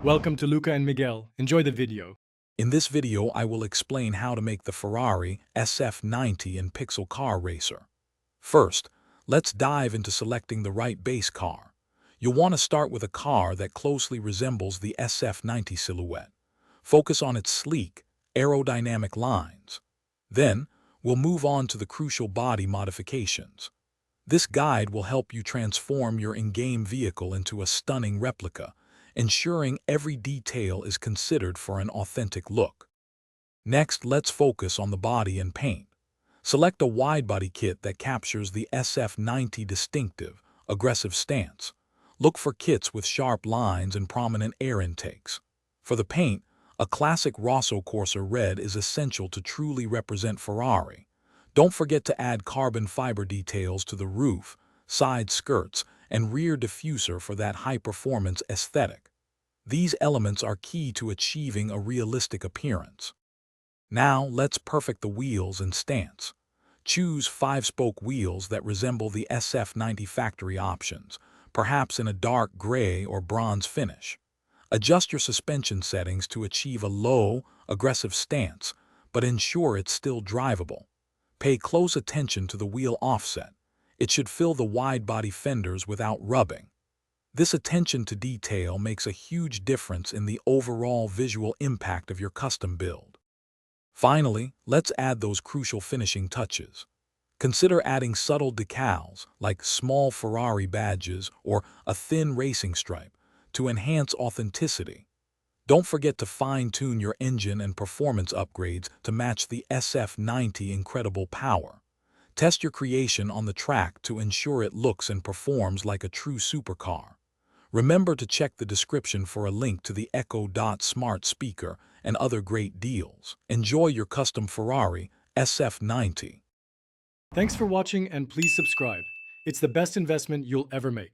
Welcome to Luca and Miguel. Enjoy the video. In this video, I will explain how to make the Ferrari SF90 in Pixel Car Racer. First, let's dive into selecting the right base car. You'll want to start with a car that closely resembles the SF90 silhouette. Focus on its sleek, aerodynamic lines. Then, we'll move on to the crucial body modifications. This guide will help you transform your in-game vehicle into a stunning replica, ensuring every detail is considered for an authentic look. Next, let's focus on the body and paint. Select a wide-body kit that captures the SF90 distinctive, aggressive stance. Look for kits with sharp lines and prominent air intakes. For the paint, a classic Rosso Corsa red is essential to truly represent Ferrari. Don't forget to add carbon fiber details to the roof, side skirts, and rear diffuser for that high-performance aesthetic. These elements are key to achieving a realistic appearance. Now, let's perfect the wheels and stance. Choose 5-spoke wheels that resemble the SF90 factory options, perhaps in a dark gray or bronze finish. Adjust your suspension settings to achieve a low, aggressive stance, but ensure it's still drivable. Pay close attention to the wheel offset. It should fill the wide-body fenders without rubbing. This attention to detail makes a huge difference in the overall visual impact of your custom build. Finally, let's add those crucial finishing touches. Consider adding subtle decals, like small Ferrari badges or a thin racing stripe, to enhance authenticity. Don't forget to fine-tune your engine and performance upgrades to match the SF90 incredible power. Test your creation on the track to ensure it looks and performs like a true supercar. Remember to check the description for a link to the Echo Dot smart speaker and other great deals. Enjoy your custom Ferrari SF90. Thanks for watching and please subscribe. It's the best investment you'll ever make.